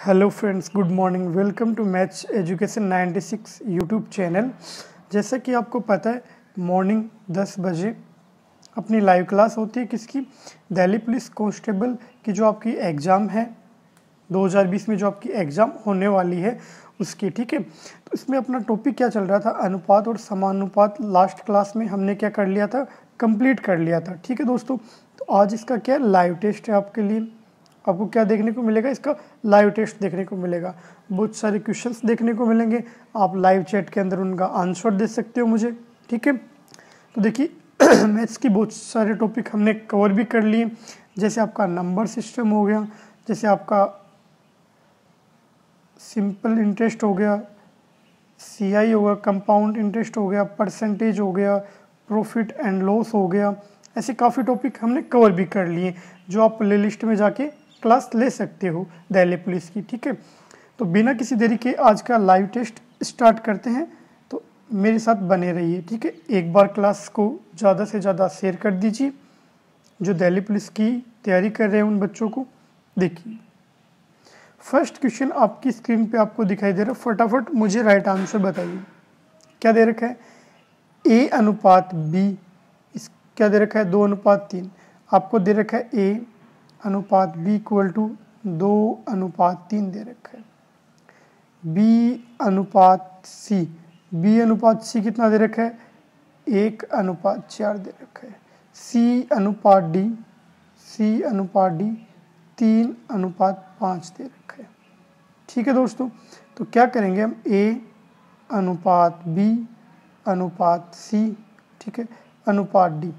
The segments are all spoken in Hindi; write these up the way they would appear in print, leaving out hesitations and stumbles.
Hello friends, good morning. Welcome to maths education 96 YouTube channel. जैसा कि आपको पता है, मॉर्निंग 10 बजे अपनी लाइव क्लास होती है किसकी, दिल्ली पुलिस कांस्टेबल की जो आपकी एग्ज़ाम है 2020 में जो आपकी एग्ज़ाम होने वाली है उसकी। ठीक है, तो इसमें अपना टॉपिक क्या चल रहा था, अनुपात और समानुपात। लास्ट क्लास में हमने क्या कर लिया था, कंप्लीट कर लिया था। ठीक है दोस्तों, तो आज इसका क्या लाइव टेस्ट है आपके लिए। आपको क्या देखने को मिलेगा, इसका लाइव टेस्ट देखने को मिलेगा। बहुत सारे क्वेश्चंस देखने को मिलेंगे, आप लाइव चैट के अंदर उनका आंसर दे सकते हो मुझे। ठीक है, तो देखिए मैथ्स की बहुत सारे टॉपिक हमने कवर भी कर लिए, जैसे आपका नंबर सिस्टम हो गया, जैसे आपका सिंपल इंटरेस्ट हो गया, सीआई हो गया, कंपाउंड इंटरेस्ट हो गया, परसेंटेज हो गया, प्रॉफिट एंड लॉस हो गया। ऐसे काफ़ी टॉपिक हमने कवर भी कर लिए, जो आप प्ले लिस्ट में जाके क्लास ले सकते हो दिल्ली पुलिस की। ठीक है, तो बिना किसी देरी के आज का लाइव टेस्ट स्टार्ट करते हैं, तो मेरे साथ बने रहिए। ठीक है, एक बार क्लास को ज़्यादा से ज़्यादा शेयर कर दीजिए, जो दिल्ली पुलिस की तैयारी कर रहे हैं उन बच्चों को। देखिए फर्स्ट क्वेश्चन आपकी स्क्रीन पे आपको दिखाई दे रहा है, फटाफट मुझे राइट आंसर बताइए। क्या दे रखा है, A अनुपात B, इस क्या दे रखा है 2:3। आपको दे रखा है A अनुपात B इक्वल टू 2:3 दे रखा है। B अनुपात C, B अनुपात C कितना दे रखा है, 1:4 दे रखा है। C अनुपात D, C अनुपात D 3:5 दे रखा है। ठीक है दोस्तों, तो क्या करेंगे हम, A अनुपात B अनुपात C, ठीक है, अनुपात D।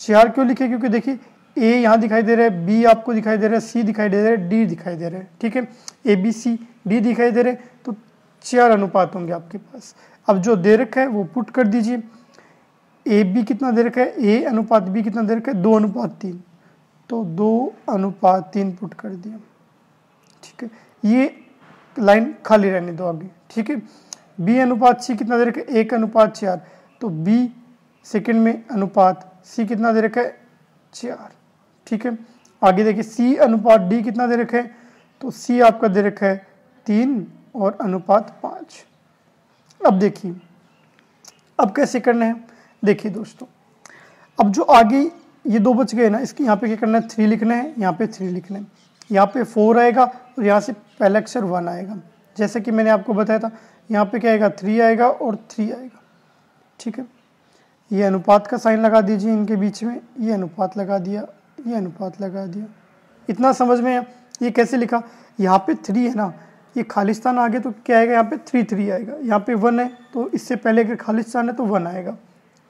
4 क्यों लिखे, क्योंकि देखिए A यहाँ दिखाई दे रहा है, B आपको दिखाई दे रहा है, C दिखाई दे रहा है, D दिखाई दे रहा है। ठीक है, A B C D दिखाई दे रहे हैं, तो 4 अनुपात होंगे आपके पास। अब जो दे रखा है वो पुट कर दीजिए। A B कितना दे रखा है, A अनुपात B कितना दे रखा है 2:3, तो 2:3 पुट कर दिया। ठीक है, ये लाइन खाली रहने दो आगे। ठीक है, B अनुपात C कितना दे रखा है 1:4, तो B सेकंड में अनुपात C कितना दे रखा है 4। ठीक है, आगे देखिए C अनुपात D कितना दे रखा है, तो C आपका दे रखा है 3 और अनुपात 5। अब देखिए अब कैसे करना है, देखिए दोस्तों, अब जो आगे ये 2 बच गए ना, इसके यहाँ पे क्या करना है, 3 लिखना है, यहाँ पे 3 लिखना है, यहाँ पे 4 आएगा और यहाँ से पहला अक्षर 1 आएगा। जैसे कि मैंने आपको बताया था, यहाँ पे क्या आएगा 3 आएगा और 3 आएगा। ठीक है, ये अनुपात का साइन लगा दीजिए इनके बीच में, ये अनुपात लगा दिया, ये अनुपात लगा दिया। इतना समझ में है। ये कैसे लिखा, यहाँ पे 3 है ना, ये खालिस्तान आ गया तो क्या आएगा, यहाँ पे 3 आएगा, यहाँ पे 1 है तो इससे पहले अगर खालिस्तान है तो 1 आएगा।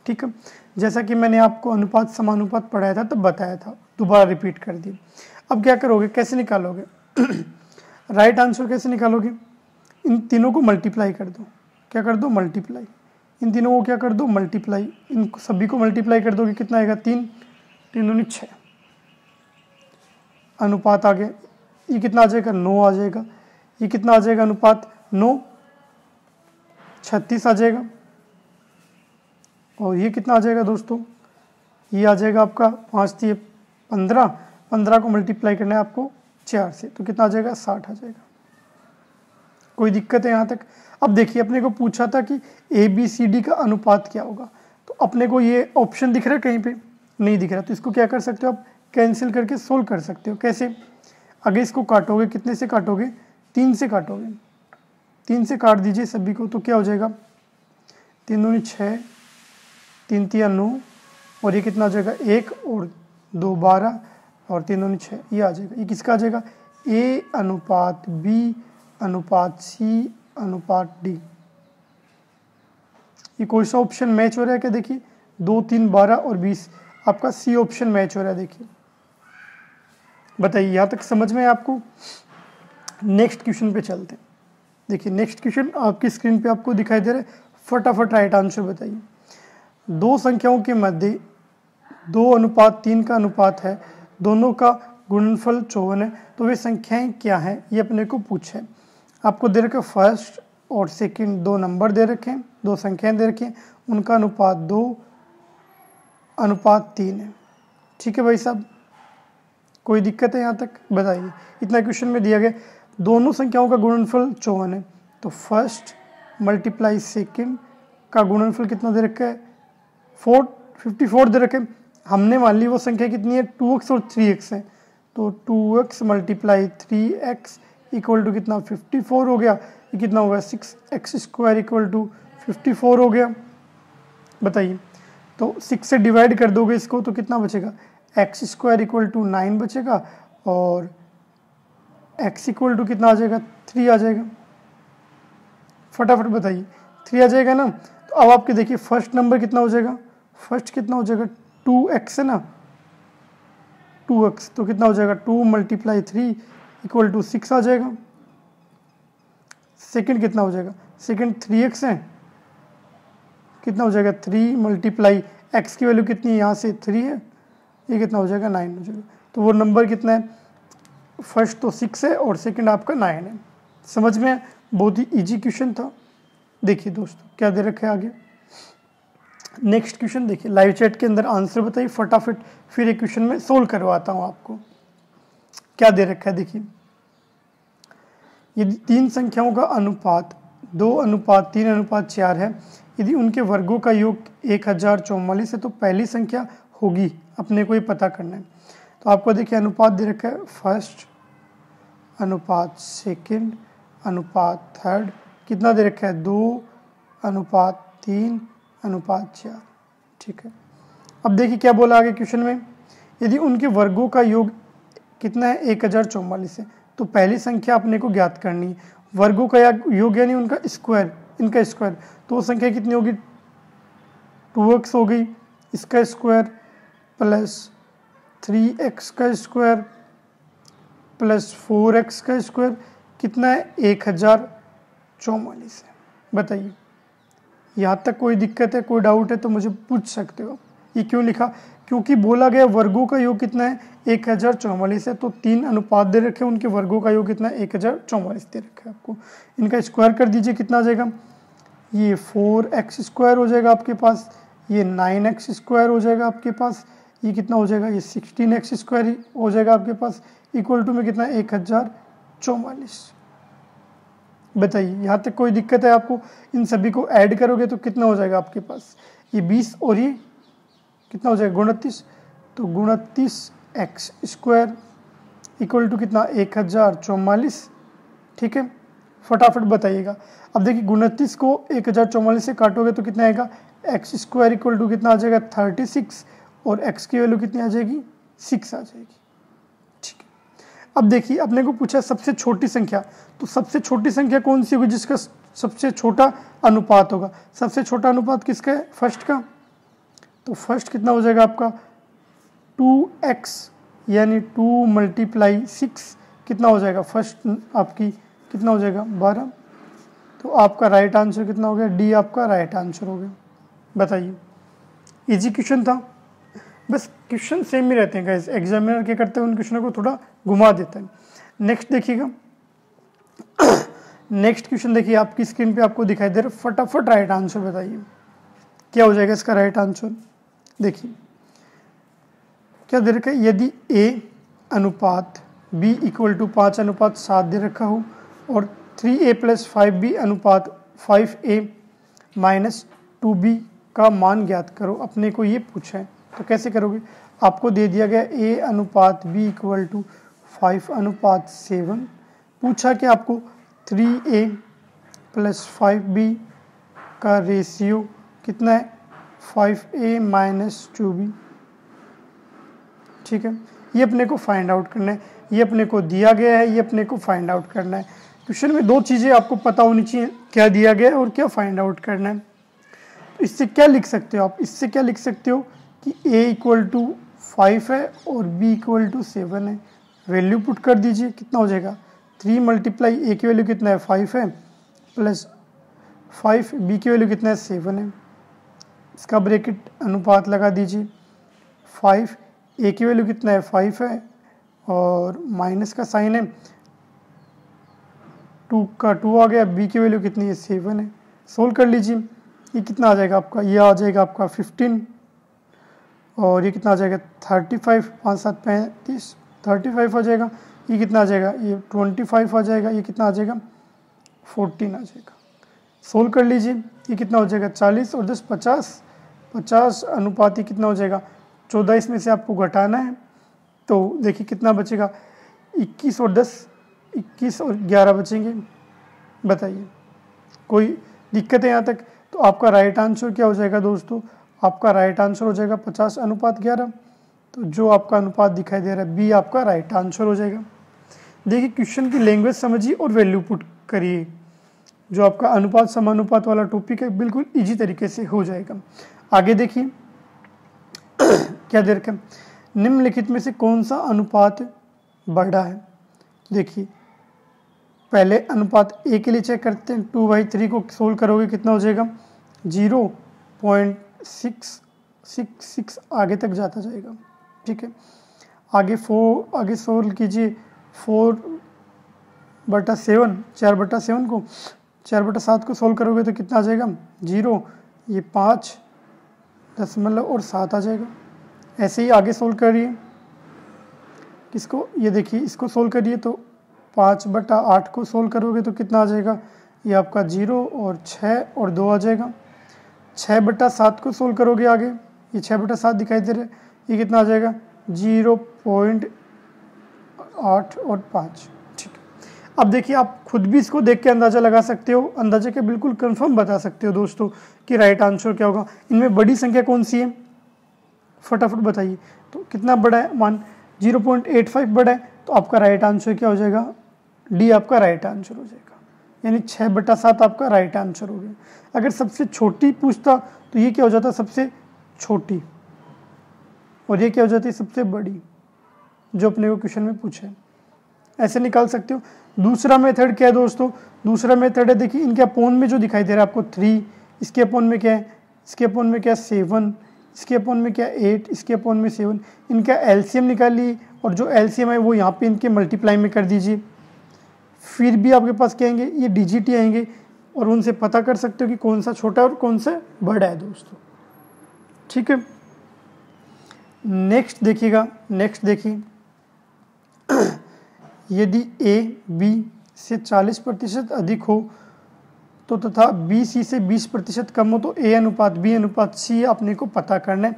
ठीक है, जैसा कि मैंने आपको अनुपात समानुपात पढ़ाया था तब बताया था, दोबारा रिपीट कर दिया। अब क्या करोगे, कैसे निकालोगे राइट आंसर कैसे निकालोगे, इन तीनों को मल्टीप्लाई कर दो। क्या कर दो, मल्टीप्लाई। इन तीनों को क्या कर दो, मल्टीप्लाई। इन सभी को मल्टीप्लाई कर दोगे, कितना आएगा 3, 3 दूनी 6, अनुपात आ गया। ये कितना आ जाएगा, 9 आ जाएगा। ये कितना आ जाएगा, अनुपात 9, 36 आ जाएगा। और ये कितना आ जाएगा दोस्तों, ये आ जाएगा आपका 5 दिए 15, 15 को मल्टीप्लाई करना है आपको 4 से, तो कितना आ जाएगा 60 आ जाएगा। कोई दिक्कत है यहाँ तक। अब देखिए अपने को पूछा था कि ABCD का अनुपात क्या होगा, तो अपने को ये ऑप्शन दिख रहा है कहीं पे, नहीं दिख रहा, तो इसको क्या कर सकते हो आप, कैंसिल करके सोल्व कर सकते हो। कैसे, अगर इसको काटोगे, कितने से काटोगे, 3 से काटोगे, 3 से काट दीजिए सभी को, तो क्या हो जाएगा 3 दूनी 6, 3 तिया 9, और ये कितना आ जाएगा 1 और 2 12 और 3 दूनी 6, ये आ जाएगा। ये किसका आ जाएगा, A अनुपात B अनुपात C अनुपात D। ये कोई सा ऑप्शन मैच हो रहा है क्या, देखिए 2 3 12 और 20, आपका C ऑप्शन मैच हो रहा है। देखिए बताइए यहाँ तक समझ में है आपको। नेक्स्ट क्वेश्चन पे चलते हैं। देखिए नेक्स्ट क्वेश्चन आपकी स्क्रीन पे आपको दिखाई दे रहा है, फटाफट राइट आंसर बताइए। 2 संख्याओं के मध्य 2:3 का अनुपात है, दोनों का गुणनफल 54 है, तो वे संख्याएं क्या हैं, ये अपने को पूछा है। आपको दे रखे फर्स्ट और सेकंड 2 नंबर दे रखे हैं, 2 संख्याएं दे रखी हैं, उनका अनुपात 2:3 है। ठीक है भाई साहब, कोई दिक्कत है यहाँ तक, बताइए। इतना क्वेश्चन में दिया गया दोनों संख्याओं का गुणनफल 54 है, तो फर्स्ट मल्टीप्लाई सेकेंड का गुणनफल कितना दे रखा है 54 दे रखे। हमने मान ली वो संख्या कितनी है 2x और 3x है, तो 2x multiply 3x equal to कितना 54 हो गया। ये कितना होगा 6x² इक्वल टू 54 हो गया। बताइए, तो 6 से डिवाइड कर दोगे इसको तो कितना बचेगा x² इक्वल टू 9 बचेगा और x इक्वल टू कितना आ जाएगा 3 आ जाएगा। फटाफट बताइए 3 आ जाएगा ना। तो अब आपके देखिए फर्स्ट नंबर कितना हो जाएगा, फर्स्ट कितना हो जाएगा 2x है ना 2x, तो कितना हो जाएगा 2 मल्टीप्लाई 3 इक्वल टू 6 आ जाएगा। सेकंड कितना हो जाएगा, सेकंड 3x है, कितना हो जाएगा 3 मल्टीप्लाई x की वैल्यू कितनी है यहाँ से 3 है, ये कितना हो जाएगा 9 हो जाएगा। तो वो नंबर कितना है, फर्स्ट तो 6 है और सेकंड आपका 9 है। समझ में, बहुत ही इजी क्वेश्चन था। देखिए दोस्तों क्या दे रखा है आगे, नेक्स्ट क्वेश्चन देखिए, लाइव चैट के अंदर आंसर बताइए फटाफट, फिर एक क्वेश्चन में सोल्व करवाता हूँ आपको। क्या दे रखा है देखिए, यदि तीन संख्याओं का अनुपात 2:3:4 है, यदि उनके वर्गों का योग 1044 है तो पहली संख्या होगी, अपने को ये पता करना है। तो आपको देखिए अनुपात दे रखा है फर्स्ट अनुपात सेकंड अनुपात थर्ड, कितना दे रखा है 2:3:4। ठीक है, अब देखिए क्या बोला आगे क्वेश्चन में, यदि उनके वर्गों का योग कितना है 1044 है तो पहली संख्या अपने को ज्ञात करनी है। वर्गों का योग यानी उनका स्क्वायर, इनका स्क्वायर, तो वो संख्या कितनी होगी 2x हो गई, इसका स्क्वायर प्लस 3x का स्क्वायर प्लस 4x का स्क्वायर, कितना है 1044 है। बताइए यहाँ तक कोई दिक्कत है, कोई डाउट है तो मुझे पूछ सकते हो। ये क्यों लिखा, क्योंकि बोला गया वर्गों का योग कितना है 1044 है, तो 3 अनुपात दे रखे हैं, उनके वर्गों का योग कितना है 1044 दे रखा है। आपको इनका स्क्वायर कर दीजिए, कितना आ जाएगा, ये 4x² हो जाएगा आपके पास, ये 9x² हो जाएगा आपके पास, ये कितना हो जाएगा ये 16x² हो जाएगा आपके पास, इक्वल टू में कितना 1044। बताइए यहाँ तक कोई दिक्कत है आपको, इन सभी को ऐड करोगे तो कितना हो जाएगा आपके पास, ये 20 और ये कितना हो जाएगा 29, तो 29x² इक्वल टू कितना 1044। ठीक है, फटाफट बताइएगा। अब देखिए 29 को 1044 से काटोगे तो कितना आएगा x² इक्वल टू कितना आ जाएगा 36 और x की वैल्यू कितनी आ जाएगी 6 आ जाएगी। ठीक है, अब देखिए अपने को पूछा सबसे छोटी संख्या, तो सबसे छोटी संख्या कौन सी होगी जिसका सबसे छोटा अनुपात होगा। सबसे छोटा अनुपात किसका है, फर्स्ट का, तो फर्स्ट कितना हो जाएगा आपका 2x यानी 2 मल्टीप्लाई 6 कितना हो जाएगा, फर्स्ट आपकी कितना हो जाएगा 12। तो आपका राइट आंसर कितना हो गया, डी आपका राइट आंसर हो गया। बताइए इजी क्वेश्चन था, बस क्वेश्चन सेम ही रहते हैं गाइस, एग्जामिनर क्या करते हैं उन क्वेश्चनों को थोड़ा घुमा देता है। नेक्स्ट देखिएगा, नेक्स्ट क्वेश्चन देखिए आपकी स्क्रीन पे आपको दिखाई दे रहा है, फटाफट राइट आंसर बताइए क्या हो जाएगा इसका राइट आंसर। देखिए क्या दे रखा है, यदि a अनुपात b इक्वल टू 5:7 दे रखा हो और 3a + 5b अनुपात 5a - 2b का मान ज्ञात करो, अपने को ये पूछा है। तो कैसे करोगे, आपको दे दिया गया a अनुपात b इक्वल टू 5:7, पूछा कि आपको 3a + 5b का रेशियो कितना है 5a - 2b। ठीक है, ये अपने को फाइंड आउट करना है, ये अपने को दिया गया है, ये अपने को फाइंड आउट करना है। क्वेश्चन में दो चीज़ें आपको पता होनी चाहिए, क्या दिया गया है और क्या फाइंड आउट करना है। तो इससे क्या लिख सकते हो आप, इससे क्या लिख सकते हो कि a इक्वल टू 5 है और b इक्वल टू 7 है। वैल्यू पुट कर दीजिए, कितना हो जाएगा 3 मल्टीप्लाई a की वैल्यू कितना है 5 है प्लस 5 b की वैल्यू कितना है 7 है, इसका ब्रैकेट अनुपात लगा दीजिए। 5 a की वैल्यू कितना है 5 है और माइनस का साइन है, 2 का 2 आ गया, b की वैल्यू कितनी है 7 है। सोल्व कर लीजिए, ये कितना आ जाएगा आपका, ये आ जाएगा आपका 15 और ये कितना आ जाएगा 35, 5 7 35 35 आ जाएगा। ये कितना आ जाएगा, ये 25 आ जाएगा, ये कितना आ जाएगा 14 आ जाएगा। सोल्व कर लीजिए, ये कितना हो जाएगा 40 और 10 50, 50 अनुपात ये कितना हो जाएगा 14, इसमें से आपको घटाना है तो देखिए कितना बचेगा 21 और 10, 21 और 11 बचेंगे। बताइए कोई दिक्कत है यहाँ तक? तो आपका राइट आंसर क्या हो जाएगा दोस्तों, आपका राइट आंसर हो जाएगा 50:11। तो जो आपका अनुपात दिखाई दे रहा है बी आपका राइट आंसर हो जाएगा। देखिए क्वेश्चन की लैंग्वेज समझिए और वैल्यू पुट करिए। जो आपका अनुपात समानुपात वाला टॉपिक है बिल्कुल इजी तरीके से हो जाएगा। आगे देखिए क्या दे रखा है, निम्नलिखित में से कौन सा अनुपात बड़ा है। देखिए पहले अनुपात ए के लिए चेक करते हैं, 2/3 को सोल्व करोगे कितना हो जाएगा 0.666 आगे तक जाता जाएगा। ठीक है, आगे सोल्व कीजिए 4/7, 4/7 को 4/7 को सोल्व करोगे तो कितना आ जाएगा 0, ये 5.7 आ जाएगा। ऐसे ही आगे सोल्व करिए किसको, ये देखिए इसको सोल्व करिए तो 5/8 को सोल्व करोगे तो कितना आ जाएगा, ये आपका 0 और 6 और 2 आ जाएगा। 6/7 को सोल्व करोगे आगे, ये 6/7 दिखाई दे रहा है, ये कितना आ जाएगा 0.8 और 5। ठीक है, अब देखिए आप खुद भी इसको देख के अंदाज़ा लगा सकते हो, अंदाजे के बिल्कुल कंफर्म बता सकते हो दोस्तों कि राइट आंसर क्या होगा। इनमें बड़ी संख्या कौन सी है, फटाफट बताइए। तो कितना बड़ा है, मान 0.85 बड़ा है, तो आपका राइट आंसर क्या हो जाएगा, डी आपका राइट आंसर हो जाएगा, यानी 6/7 आपका राइट आंसर हो गया। अगर सबसे छोटी पूछता तो ये क्या हो जाता सबसे छोटी, और ये क्या हो जाती है सबसे बड़ी, जो अपने को क्वेश्चन में पूछा है। ऐसे निकाल सकते हो। दूसरा मेथड क्या है दोस्तों, दूसरा मेथड है देखिए इनके अपोन में जो दिखाई दे रहा है आपको 3, इसके अपोन में क्या है, इसके अपोन में क्या है 7, इसके अपोन में क्या 8, इसके अपोन में 7, इनका एलसीएम निकालिए और जो एलसीएम है वो यहाँ पे इनके मल्टीप्लाई में कर दीजिए। फिर भी आपके पास क्या आएंगे, ये डीजीटी आएंगे और उनसे पता कर सकते हो कि कौन सा छोटा और कौन सा बड़ा है दोस्तों। ठीक है, नेक्स्ट देखिएगा, नेक्स्ट देखिए यदि ए बी से 40% अधिक हो तो तथा बी सी से 20% कम हो तो ए अनुपात बी अनुपात सी अपने को पता करना है।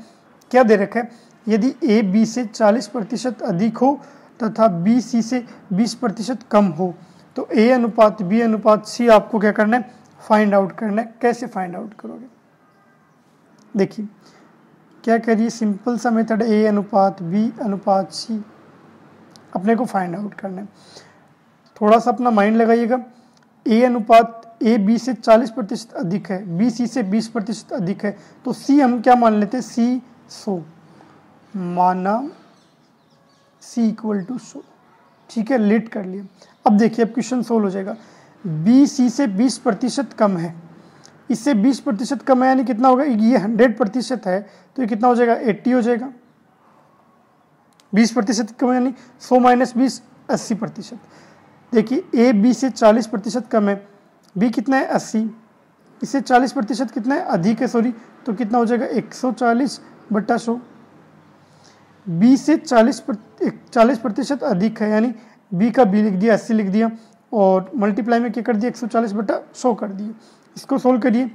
क्या दे रखा है, यदि ए बी से 40% अधिक हो तथा बी सी से 20% कम हो तो ए अनुपात बी अनुपात सी आपको क्या करना है, फाइंड आउट करना है। कैसे फाइंड आउट करोगे, देखिए क्या करिए, सिंपल सा मेथड, ए अनुपात बी अनुपात सी अपने को फाइंड आउट करना है। थोड़ा सा अपना माइंड लगाइएगा। ए अनुपात ए बी से 40% अधिक है, बी सी से 20% अधिक है, तो सी हम क्या मान लेते हैं, सी 100 माना, सी इक्वल टू 100। ठीक है, लेट कर लिया। अब देखिए अब क्वेश्चन सोल्व हो जाएगा। बी सी से 20% कम है, इससे 20% कम है यानी कितना होगा, ये 100% है तो ये कितना हो जाएगा 80 हो जाएगा। 20% कम है यानी 100 - 20 80%। देखिए ए बी से 40% कम है, बी कितना है 80, इससे 40% कितना है अधिक है, सॉरी, तो कितना हो जाएगा 140/100। बी से 40% अधिक है यानी बी का बी लिख दिया, 80 लिख दिया और मल्टीप्लाई में क्या कर दिया 140/100 कर दिए। इसको सोल्व करिए,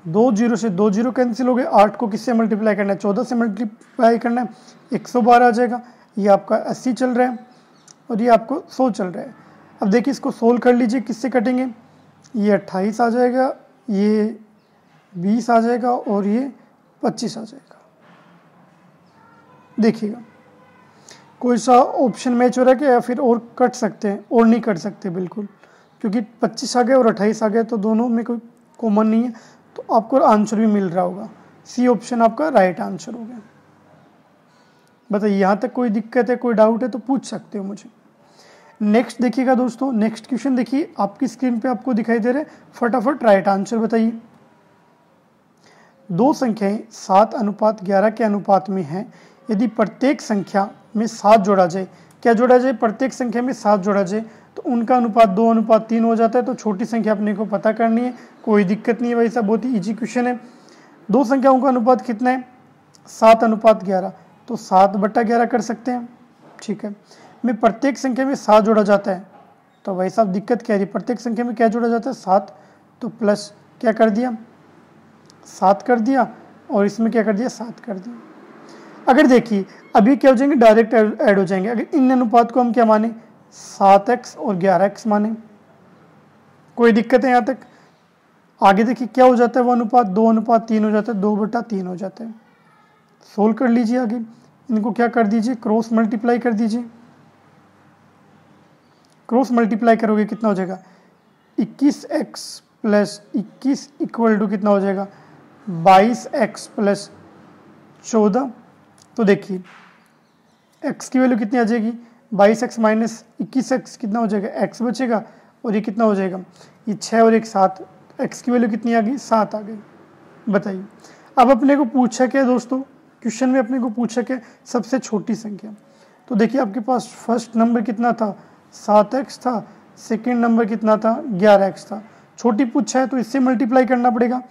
2 0 से 2 0 कैंसिल हो गए, 8 को किससे मल्टीप्लाई करना है, 14 से मल्टीप्लाई करना है, 112 आ जाएगा। ये आपका 80 चल रहा है और ये आपको 100 चल रहा है। अब देखिए इसको सोल्व कर लीजिए, किससे कटेंगे, ये 28 आ जाएगा, ये 20 आ जाएगा और ये 25 आ जाएगा। देखिएगा कोई सा ऑप्शन मैच हो रहा है क्या, या फिर और कट सकते हैं, और नहीं कट सकते बिल्कुल, क्योंकि 25 आ गए और 28 आ गए तो दोनों में कोई कॉमन नहीं है, तो आपको आंसर भी मिल रहा होगा। सी ऑप्शन आपका राइट आंसर हो गया। बताइए यहाँ तक कोई दिक्कत है, कोई डाउट है तो पूछ सकते हो मुझे। नेक्स्ट देखिएगा दोस्तों, नेक्स्ट क्वेश्चन देखिए आपकी स्क्रीन पे आपको दिखाई दे रहा है, फटाफट राइट आंसर बताइए। दो संख्याएं 7:11 के अनुपात में हैं, यदि प्रत्येक संख्या में 7 जोड़ा जाए, क्या जोड़ा जाए, प्रत्येक संख्या में 7 जोड़ा जाए तो उनका अनुपात 2:3 हो जाता है। तो छोटी संख्या अपने को पता करनी है, कोई दिक्कत नहीं है, वैसा बहुत ही ईजी क्वेश्चन है। दो संख्याओं का अनुपात कितना है, 7:11, तो 7/11 कर सकते हैं। ठीक है, में प्रत्येक संख्या में 7 जोड़ा जाता है, तो भाई साहब दिक्कत क्या है, प्रत्येक संख्या में क्या जोड़ा जाता है 7, तो प्लस क्या कर दिया 7 कर दिया और इसमें क्या कर दिया 7 कर दिया। अगर देखिए अभी क्या हो जाएंगे डायरेक्ट ऐड हो जाएंगे। अगर इन अनुपात को हम क्या माने 7x और 11x माने, कोई दिक्कत है यहाँ तक। आगे देखिए क्या हो जाता है वो अनुपात 2:3 हो जाता है, 2/3 हो जाता है। सोल्व कर लीजिए आगे, इनको क्या कर दीजिए क्रॉस मल्टीप्लाई कर दीजिए। क्रॉस मल्टीप्लाई करोगे कितना हो जाएगा 21x प्लस 21 इक्वल टू कितना हो जाएगा 22x प्लस 14। तो देखिए x की वैल्यू कितनी आ जाएगी 22x माइनस 21x कितना हो जाएगा x बचेगा, और ये कितना हो जाएगा ये 6 और 1 7, x की वैल्यू कितनी आ गई 7 आ गई। बताइए अब अपने को पूछा क्या दोस्तों, क्वेश्चन में अपने को पूछा क्या सबसे छोटी संख्या। तो देखिए आपके पास फर्स्ट नंबर कितना था 7x था, सेकंड नंबर कितना था 11x था। छोटी पूछा है तो इससे मल्टीप्लाई करना पड़ेगा।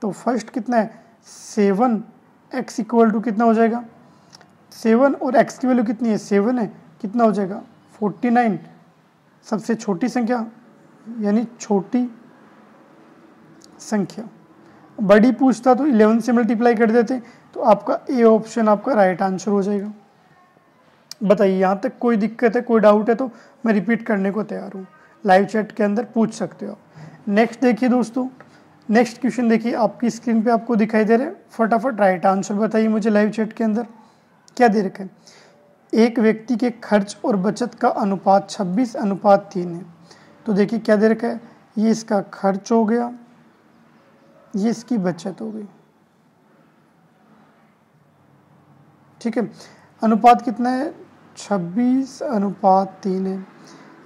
तो फर्स्ट कितना है 7x इक्वल टू कितना हो जाएगा 7, और x की वैल्यू कितनी है 7 है, कितना हो जाएगा 49। सबसे छोटी संख्या यानी छोटी संख्या। बड़ी पूछता तो 11 से मल्टीप्लाई कर देते, तो आपका ए ऑप्शन आपका राइट आंसर हो जाएगा। बताइए यहाँ तक कोई दिक्कत है, कोई डाउट है तो मैं रिपीट करने को तैयार हूँ, लाइव चैट के अंदर पूछ सकते हो। नेक्स्ट देखिए दोस्तों, नेक्स्ट क्वेश्चन देखिए आपकी स्क्रीन पे आपको दिखाई दे रहा है। फटाफट राइट आंसर बताइए मुझे लाइव चैट के अंदर क्या दे रखा है। एक व्यक्ति के खर्च और बचत का अनुपात 26:3 है। तो देखिए क्या दे रखा है, ये इसका खर्च हो गया, ये इसकी बचत हो गई, ठीक है। अनुपात कितना है 26:3 है।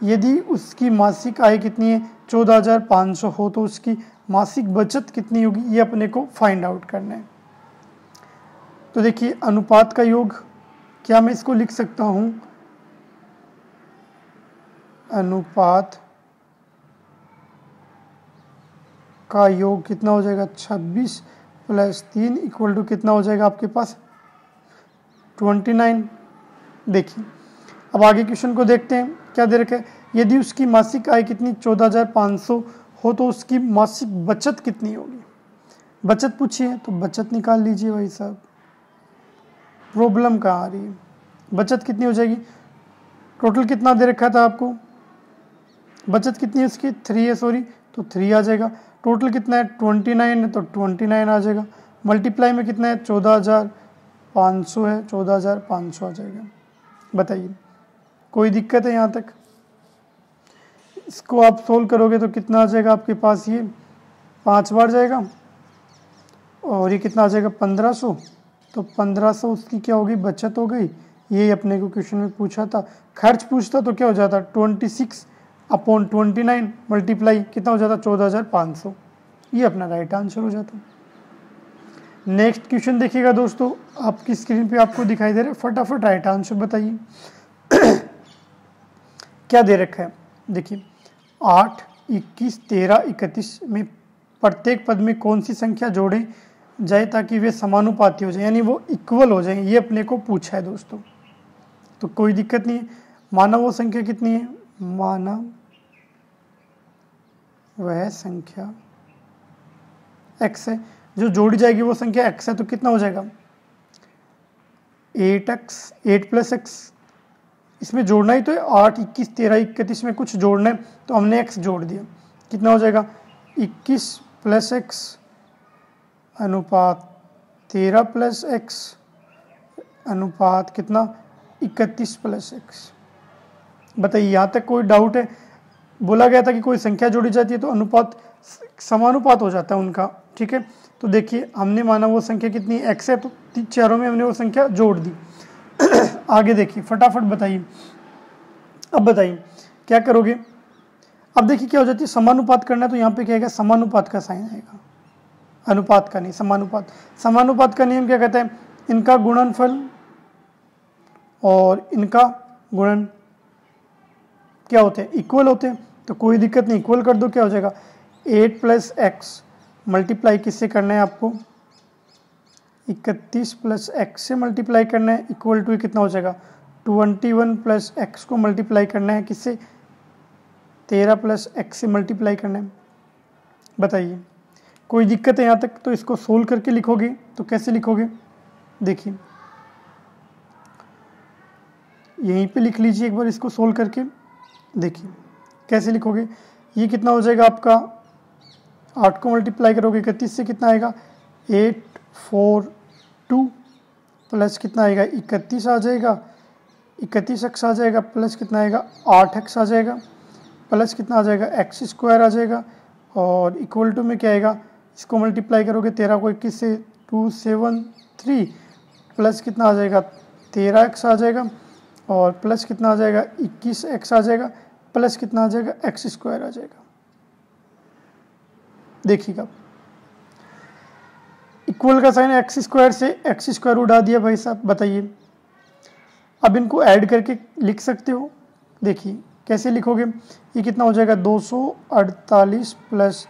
यदि उसकी मासिक आय कितनी है 14,500 हो तो उसकी मासिक बचत कितनी होगी, ये अपने को फाइंड आउट करना है। तो देखिए अनुपात का योग क्या मैं इसको लिख सकता हूं, अनुपात का योग कितना हो जाएगा 26 + 3 इक्वल टू कितना हो जाएगा आपके पास 29। देखिए अब आगे क्वेश्चन को देखते हैं क्या दे रखा है। यदि उसकी मासिक आय कितनी 14,500 हो तो उसकी मासिक बचत कितनी होगी। बचत पूछी है तो बचत निकाल लीजिए भाई साहब। प्रॉब्लम कहाँ आ रही है, बचत कितनी हो जाएगी, टोटल कितना दे रखा था आपको, बचत कितनी है उसकी 3 है सॉरी, तो 3 आ जाएगा। टोटल कितना है 29 है तो 29 आ जाएगा। मल्टीप्लाई में कितना है 14,500 है, 14,500 आ जाएगा। बताइए कोई दिक्कत है यहाँ तक। इसको आप सोल्व करोगे तो कितना आ जाएगा आपके पास, ये 5 बार जाएगा और ये कितना आ जाएगा 1500, तो 1500 उसकी क्या होगी बचत हो गई। ये अपने को क्वेश्चन में पूछा था। खर्च पूछता तो क्या हो जाता 26/29 मल्टीप्लाई कितना हो जाता 14,500, ये अपना राइट आंसर हो जाता। नेक्स्ट क्वेश्चन देखिएगा दोस्तों, आपकी स्क्रीन पे आपको दिखाई दे रहा है, फटाफट राइट आंसर बताइए क्या दे रखा है। देखिए 8, 21, 13, 31 में प्रत्येक पद में कौन सी संख्या जोड़े जाए ताकि वे समानुपाती हो जाए, यानी वो इक्वल हो जाए, ये अपने को पूछा है दोस्तों। तो कोई दिक्कत नहीं है। माना वो संख्या कितनी है, माना वह संख्या x है, जो जोड़ी जाएगी वो संख्या x है, तो कितना हो जाएगा 8x 8 + x, इसमें जोड़ना ही तो है 8, 21, 13, 31 में कुछ जोड़ना है तो हमने x जोड़ दिया, कितना हो जाएगा 21 + x अनुपात 13 + x अनुपात कितना 31 + x। बताइए यहाँ तक कोई डाउट है। बोला गया था कि कोई संख्या जोड़ी जाती है तो अनुपात समानुपात हो जाता है उनका, ठीक है। तो देखिए हमने माना वो संख्या कितनी x है, तो चारों में हमने वो संख्या जोड़ दी आगे देखिए फटाफट बताइए। अब बताइए क्या करोगे। अब देखिए क्या हो जाती है, समानुपात करना है तो यहाँ पे क्या आएगा समानुपात का साइन आएगा, अनुपात का नहीं समानुपात। समानुपात का नियम क्या कहता है, इनका गुणनफल और इनका गुणन क्या होते हैं इक्वल होते हैं, तो कोई दिक्कत नहीं, इक्वल कर दो। क्या हो जाएगा 8 + x मल्टीप्लाई किससे करना है आपको 31 + x से मल्टीप्लाई करना है, इक्वल टू कितना हो जाएगा 21 प्लस एक्स को मल्टीप्लाई करना है किससे, 13 प्लस एक्स से मल्टीप्लाई करना है। बताइए कोई दिक्कत है यहाँ तक? तो इसको सोल्व करके लिखोगे तो कैसे लिखोगे, देखिए यहीं पे लिख लीजिए एक बार इसको सोल्व करके। देखिए कैसे लिखोगे, ये कितना हो जाएगा आपका, 8 को मल्टीप्लाई करोगे 31 से कितना आएगा 842 प्लस कितना आएगा 31 आ जाएगा, 31x आ जाएगा प्लस कितना आएगा 8x आ जाएगा प्लस कितना आ जाएगा x स्क्वायर आ जाएगा और इक्वल टू में क्या आएगा, इसको मल्टीप्लाई करोगे 13 को 21 से 273 प्लस कितना आ जाएगा 13x आ जाएगा और प्लस कितना आ जाएगा 21x आ जाएगा प्लस कितना आ जाएगा x स्क्वायर आ जाएगा। देखिएगा इक्वल का साइन x स्क्वायर से x स्क्वायर उड़ा दिया भाई साहब। बताइए अब इनको ऐड करके लिख सकते हो, देखिए कैसे लिखोगे, ये कितना हो जाएगा 248 प्लस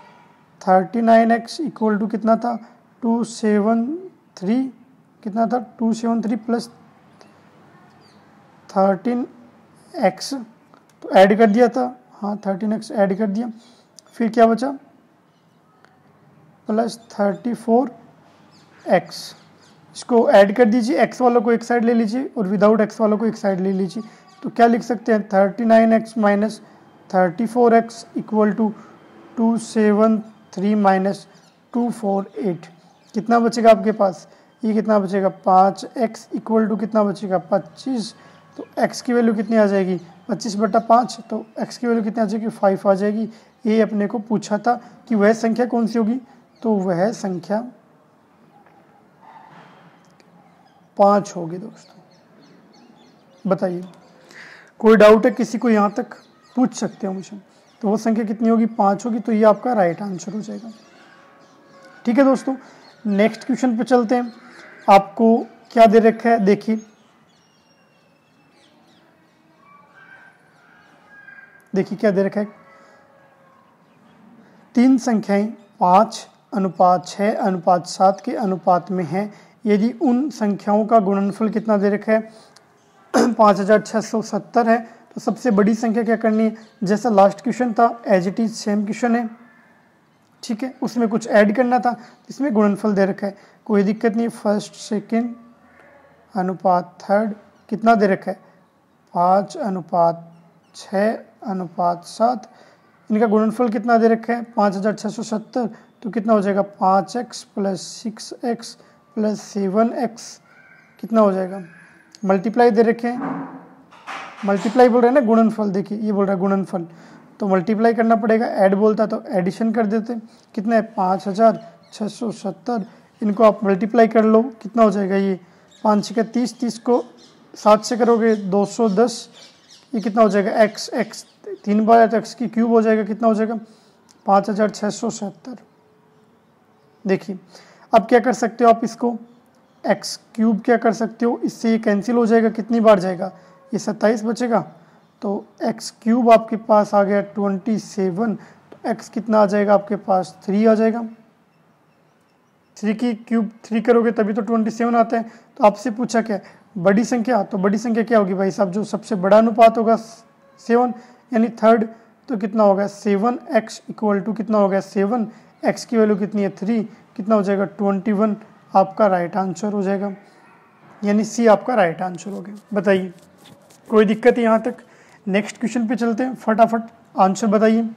39x इक्वल टू कितना था 273, कितना था 273 प्लस 13x, तो ऐड कर दिया था, हाँ 13x ऐड कर दिया, फिर क्या बचा प्लस 34x, इसको ऐड कर दीजिए, x वालों को एक साइड ले लीजिए और विदाउट x वालों को एक साइड ले लीजिए, तो क्या लिख सकते हैं 39x minus 34x equal to 273 minus 248, कितना बचेगा आपके पास, ये कितना बचेगा 5x इक्वल टू कितना बचेगा 25, तो x की वैल्यू कितनी आ जाएगी 25/5, तो x की वैल्यू कितनी आ जाएगी 5 आ जाएगी। ये अपने को पूछा था कि वह संख्या कौन सी होगी, तो वह संख्या 5 होगी दोस्तों। बताइए कोई डाउट है किसी को, यहाँ तक पूछ सकते हो मुझे, तो वो संख्या कितनी होगी 5 होगी, तो ये आपका राइट आंसर हो जाएगा। ठीक है दोस्तों, नेक्स्ट क्वेश्चन पे चलते हैं। आपको क्या दे रखा है, देखिए क्या दे रखा है, 3 संख्याएं 5:6:7 के अनुपात में हैं, यदि उन संख्याओं का गुणनफल कितना दे रखा है 5670 है, तो सबसे बड़ी संख्या क्या करनी है, जैसा लास्ट क्वेश्चन था as it is same question है, ठीक है, उसमें कुछ ऐड करना था, इसमें गुणनफल दे रखा है, कोई दिक्कत नहीं। फर्स्ट सेकंड अनुपात थर्ड कितना दे रखा है 5:6:7, इनका गुणनफल कितना दे रखा है 5670, तो कितना हो जाएगा 5x plus 6x plus 7x, कितना हो जाएगा, मल्टीप्लाई दे रखे हैं, मल्टीप्लाई बोल रहे हैं ना, गुणनफल देखिए ये बोल रहा है गुणनफल, तो मल्टीप्लाई करना पड़ेगा, ऐड बोलता तो एडिशन कर देते, कितना है 5670, इनको आप मल्टीप्लाई कर लो, कितना हो जाएगा ये 5 6 30, 30 को 7 से करोगे 210, ये कितना हो जाएगा x 3 बार है तो x की क्यूब हो जाएगा, कितना हो जाएगा 5670। देखिए अब क्या कर सकते हो आप, इसको x क्यूब क्या कर सकते हो, इससे ये कैंसिल हो जाएगा, कितनी बार जाएगा ये 27 बचेगा, तो x क्यूब आपके पास आ गया 27, तो x कितना आ जाएगा आपके पास 3 आ जाएगा, 3 की क्यूब 3 करोगे तभी तो 27 आता है। तो आपसे पूछा क्या बड़ी संख्या, तो बड़ी संख्या क्या होगी भाई साहब, जो सबसे बड़ा अनुपात होगा 7 यानी थर्ड, तो कितना होगा 7x इक्वल टू कितना हो गया 7, x की वैल्यू कितनी है 3, कितना हो जाएगा 21, आपका राइट आंसर हो जाएगा, यानी सी आपका राइट आंसर हो गया। बताइए कोई दिक्कत है यहाँ तक? नेक्स्ट क्वेश्चन पे चलते हैं, फटाफट आंसर बताइए।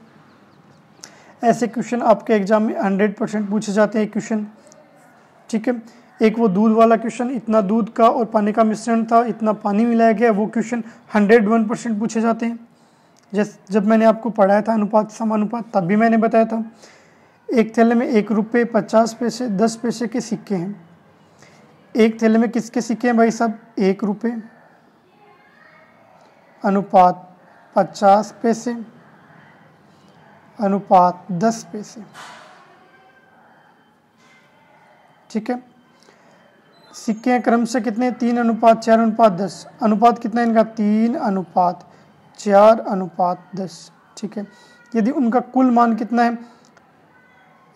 ऐसे क्वेश्चन आपके एग्जाम में 100% पूछे जाते हैं क्वेश्चन, ठीक है। एक वो दूध वाला क्वेश्चन, इतना दूध का और पानी का मिश्रण था, इतना पानी मिलाया गया, वो क्वेश्चन 101% पूछे जाते हैं। जब मैंने आपको पढ़ाया था अनुपात समानुपात, तब भी मैंने बताया था। एक थैले में 1 रुपये 50 पैसे 10 पैसे के सिक्के हैं। एक थैले में किसके सिक्के हैं भाई साहब, 1 रुपये अनुपात 50 पैसे अनुपात 10 पैसे, ठीक है। सिक्के हैं क्रम से कितने, 3:4:10, अनुपात कितना है इनका 3:4:10, ठीक है। यदि उनका कुल मान कितना है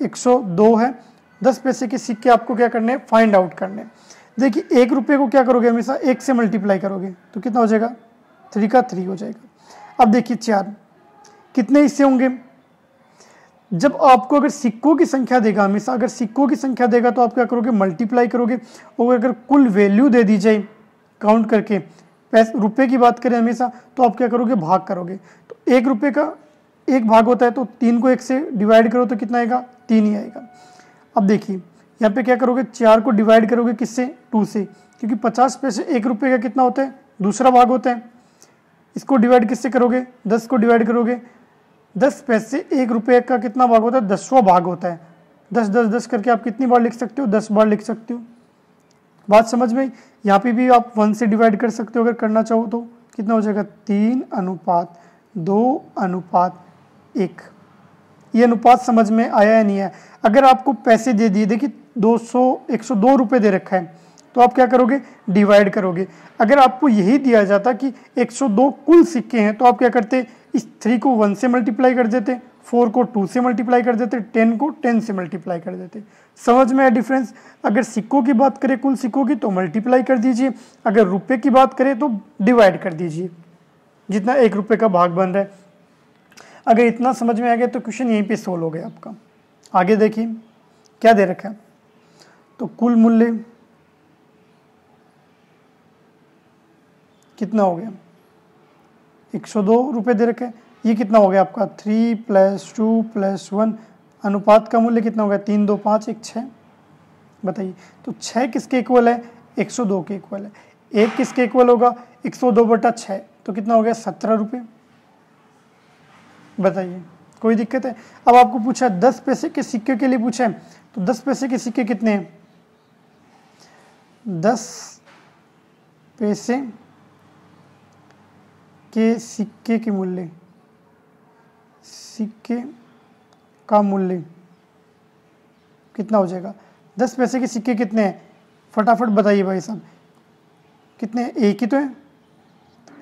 102 है, 10 पैसे के सिक्के आपको क्या करने हैं, फाइंड आउट करने हैं। देखिए 1 रुपये को क्या करोगे, हमेशा 1 से मल्टीप्लाई करोगे तो कितना हो जाएगा, 3 का 3 हो जाएगा। अब देखिए 4 कितने हिस्से होंगे, जब आपको अगर सिक्कों की संख्या देगा, हमेशा अगर सिक्कों की संख्या देगा तो आप क्या करोगे, मल्टीप्लाई करोगे, और अगर कुल वैल्यू दे दी जाए काउंट करके, पैसे रुपए की बात करें हमेशा, तो आप क्या करोगे, भाग करोगे। तो 1 रुपये का 1 भाग होता है, तो 3 को 1 से डिवाइड करो तो कितना आएगा, 3 ही आएगा। अब देखिए यहाँ पे क्या करोगे, 4 को डिवाइड करोगे किससे, 2 से, क्योंकि 50 पैसे 1 रुपये का कितना होता है, दूसरा भाग होता है। इसको डिवाइड किससे करोगे, 10 को डिवाइड करोगे, 10 पैसे 1 रुपये का कितना भाग होता है, 10वां भाग होता है। 10 10 10 करके आप कितनी बार लिख सकते हो, 10 बार लिख सकते हो। बात समझ में, यहाँ पे भी आप 1 से डिवाइड कर सकते हो अगर करना चाहो तो। कितना हो जाएगा, 3:2:1। ये अनुपात समझ में आया या नहीं है। अगर आपको पैसे दे दिए, देखिए 102 रुपये दे रखा है, तो आप क्या करोगे, डिवाइड करोगे। अगर आपको यही दिया जाता कि 102 कुल सिक्के हैं, तो आप क्या करते, इस 3 को 1 से मल्टीप्लाई कर देते, 4 को 2 से मल्टीप्लाई कर देते, 10 को 10 से मल्टीप्लाई कर देते। समझ में आया डिफरेंस। अगर सिक्कों की बात करें, कुल सिक्कों की, तो मल्टीप्लाई कर दीजिए, अगर रुपए की बात करें तो डिवाइड कर दीजिए, जितना 1 रुपये का भाग बन रहा है। अगर इतना समझ में आ गया तो क्वेश्चन यहीं पे सोल्व हो गया आपका। आगे देखिए क्या दे रखा है, तो कुल मूल्य कितना हो गया, 102 रुपये दे रखा है। ये कितना हो गया आपका, 3 + 2 + 1। अनुपात का मूल्य कितना हो गया, 3 2 5 1 6। बताइए, तो 6 किसके इक्वल है, 102 के इक्वल है। 1 किसके इक्वल होगा, 102/6, तो कितना हो गया, 17 रुपये। बताइए कोई दिक्कत है। अब आपको पूछा 10 पैसे के सिक्के के लिए पूछा है, तो 10 पैसे के सिक्के कितने हैं, 10 पैसे के सिक्के के मूल्य, सिक्के का मूल्य कितना हो जाएगा, 10 पैसे के सिक्के कितने हैं, फटाफट बताइए भाई साहब, कितने हैं, एक ही तो है।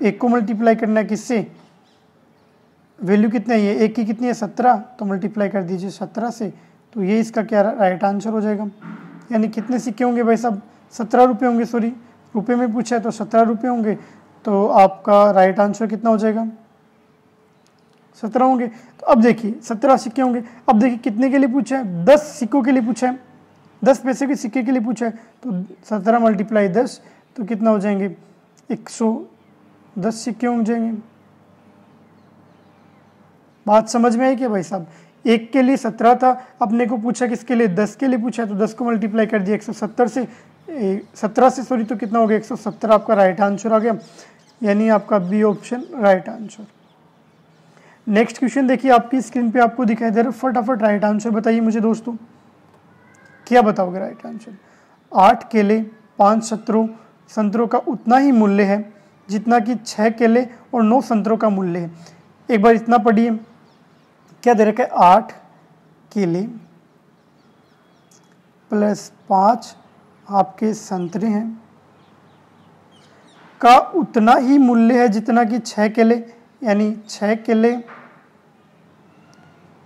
एक को मल्टीप्लाई करना है किससे, वैल्यू कितने है, एक की कितनी है, 17, तो मल्टीप्लाई कर दीजिए 17 से, तो ये इसका क्या राइट आंसर हो जाएगा। यानी कितने सिक्के होंगे भाई साहब, 17 रुपये होंगे, सॉरी रुपये में पूछा है तो 17 रुपये होंगे, तो आपका राइट आंसर कितना हो जाएगा, 17 होंगे। तो अब देखिए 17 सिक्के होंगे। अब देखिए कितने के लिए पूछा है, 10 सिक्कों के लिए पूछा है, 10 पैसे के सिक्के के लिए पूछा है, तो 17 × 10, तो कितना हो जाएंगे, 110 सिक्के हो जाएंगे। बात समझ में आई कि भाई साहब, एक के लिए 17 था, अपने को पूछा किसके लिए, 10 के लिए पूछा, तो 10 को मल्टीप्लाई कर दिया 170 से, 17 से सॉरी, तो कितना हो गया, 170 आपका राइट आंसर आ गया। यानी आपका B option right answer. Next question देखिए आपकी स्क्रीन पे आपको दिखाई दे रहा है, फटाफट राइट आंसर बताइए मुझे दोस्तों, क्या बताओगे राइट आंसर। 8 केले 5 संतरों का उतना ही मूल्य है जितना कि 6 केले और 9 संतरों का मूल्य है। एक बार इतना पढ़िए, क्या दे रखा है, 8 केले + 5 आपके संतरे हैं का उतना ही मूल्य है जितना कि 6 केले, यानी 6 केले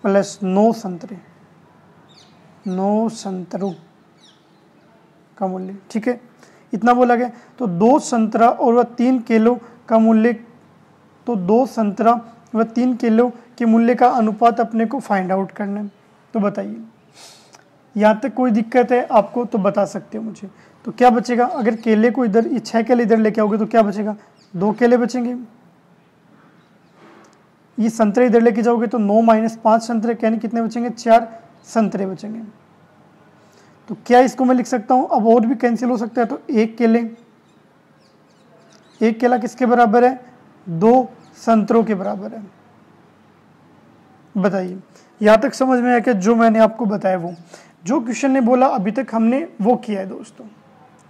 + 9 संतरे, 9 संतरों का मूल्य, ठीक है, इतना बोला गया। तो 2 संतरा और 3 केलों का मूल्य, तो 2 संतरा व 3 केलों के मूल्य का अनुपात अपने को फाइंड आउट करना है। तो बताइए, यहाँ तक कोई दिक्कत है आपको तो बता सकते हो मुझे। तो क्या बचेगा, अगर केले को इधर, 6 केले इधर लेके आओगे तो क्या बचेगा, 2 केले बचेंगे। ये संतरे इधर लेके जाओगे तो 9 - 5 संतरे, यानी कितने बचेंगे, 4 संतरे बचेंगे। तो क्या इसको मैं लिख सकता हूँ, अब और भी कैंसिल हो सकता है, तो 1 केला किसके बराबर है, 2 संतरों के बराबर है। बताइए यहाँ तक समझ में आया कि जो मैंने आपको बताया, वो जो क्वेश्चन ने बोला अभी तक हमने वो किया है दोस्तों,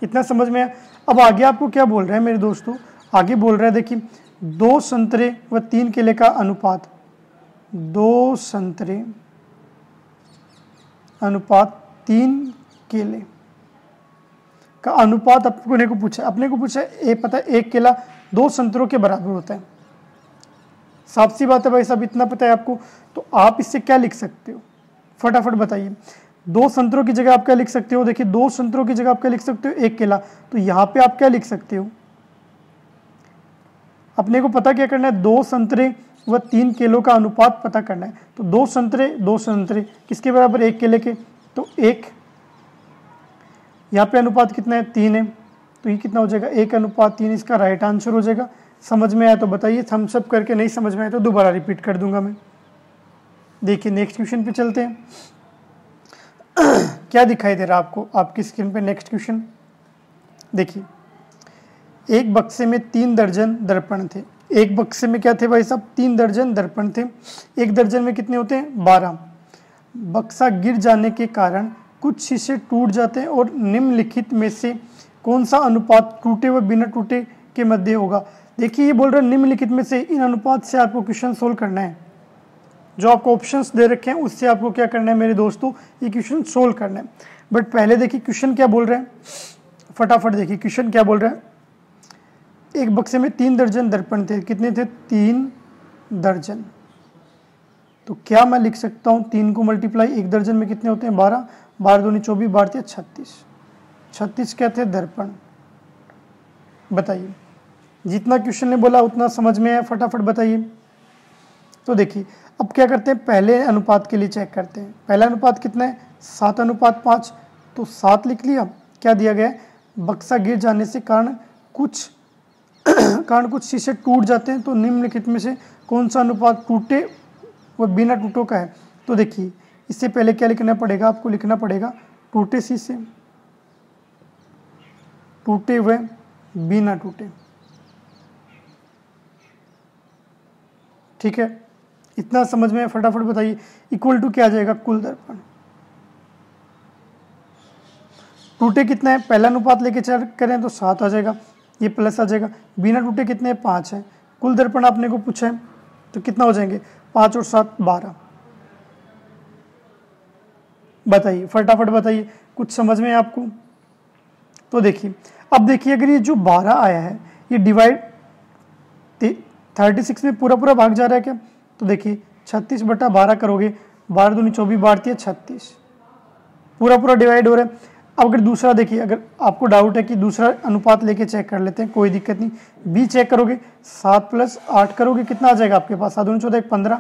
इतना समझ में आया। अब आगे आपको क्या बोल रहा है मेरे दोस्तों, आगे बोल रहा है देखिए 2 संतरे व 3 केले का अनुपात, 2 संतरे अनुपात 3 केले का अनुपात अपने को पूछा है, पता है 1 केला 2 संतरों के बराबर होता है। साफ सी बात है भाई साहब, इतना पता है आपको, तो आप इससे क्या लिख सकते हो, फटाफट बताइए। 2 संतरों की जगह आप क्या लिख सकते हो, देखिए 2 संतरों की जगह आप क्या लिख सकते हो, 1 केला। तो यहाँ पे आप क्या लिख सकते हो, अपने को पता क्या करना है, 2 संतरे व 3 केलों का अनुपात पता करना है। तो 2 संतरे किसके बराबर, 1 केले के, तो 1, यहाँ पे अनुपात कितना है, 3 है, तो ये कितना हो जाएगा, 1:3, इसका राइट आंसर हो जाएगा। समझ में आया तो बताइए, थम्स अप करके, नहीं समझ में आया तो दोबारा रिपीट कर दूंगा मैं। देखिए नेक्स्ट क्वेश्चन पे चलते हैं। क्या दिखाई दे रहा है आपको आपकी स्क्रीन पे, नेक्स्ट क्वेश्चन देखिए। एक बक्से में 3 दर्जन दर्पण थे। एक बक्से में क्या थे भाई साहब, 3 दर्जन दर्पण थे। एक दर्जन में कितने होते हैं, 12। बक्सा गिर जाने के कारण कुछ शीशे टूट जाते हैं और निम्नलिखित में से कौन सा अनुपात टूटे व बिना टूटे के मध्य होगा। देखिए ये बोल रहे हैं निम्नलिखित में से, इन अनुपात से आपको क्वेश्चन सोल्व करना है। जो आपको ऑप्शंस दे रखे हैं उससे आपको क्या करना है मेरे दोस्तों, ये क्वेश्चन सोल्व करना है। बट पहले देखिए क्वेश्चन क्या बोल रहे हैं, फटाफट देखिए क्वेश्चन क्या बोल रहे हैं। एक बक्से में 3 दर्जन दर्पण थे, कितने थे, 3 दर्जन। तो क्या मैं लिख सकता हूँ, 3 को मल्टीप्लाई, एक दर्जन में कितने होते हैं, 12, 12 दूनी 24, 12 36, 36 क्या थे, दर्पण। बताइए, जितना क्वेश्चन ने बोला उतना समझ में आया, फटाफट बताइए। तो देखिए अब क्या करते हैं, पहले अनुपात के लिए चेक करते हैं। पहला अनुपात कितना है, 7:5, तो 7 लिख लिया। क्या दिया गया है, बक्सा गिर जाने से कारण कुछ शीशे टूट जाते हैं, तो निम्नलिखित में से कौन सा अनुपात टूटे व बिना टूटों का है। तो देखिए इससे पहले क्या लिखना पड़ेगा, आपको लिखना पड़ेगा टूटे शीशे, टूटे व बिना टूटे। ठीक है, इतना समझ में, फटाफट बताइए। इक्वल टू क्या आ जाएगा, कुल दर्पण। टूटे कितना है, पहला अनुपात लेके चेक करें तो 7 आ जाएगा, ये प्लस आ जाएगा। बिना टूटे कितने हैं, 5 है। कुल दर्पण आपने को पूछा है तो कितना हो जाएंगे, 5 और 7 12। बताइए फटाफट बताइए, कुछ समझ में है आपको। तो देखिए अब देखिए, अगर ये जो 12 आया है ये डिवाइड 36 में पूरा पूरा भाग जा रहा है क्या, तो देखिए 36/12 करोगे, 12 दूनी 24, 12 36, पूरा पूरा डिवाइड हो रहा है। अब अगर दूसरा देखिए, अगर आपको डाउट है कि दूसरा अनुपात लेके चेक कर लेते हैं, कोई दिक्कत नहीं। बी चेक करोगे, 7 + 8 करोगे, कितना आ जाएगा आपके पास, 7 दूनी 14, 15,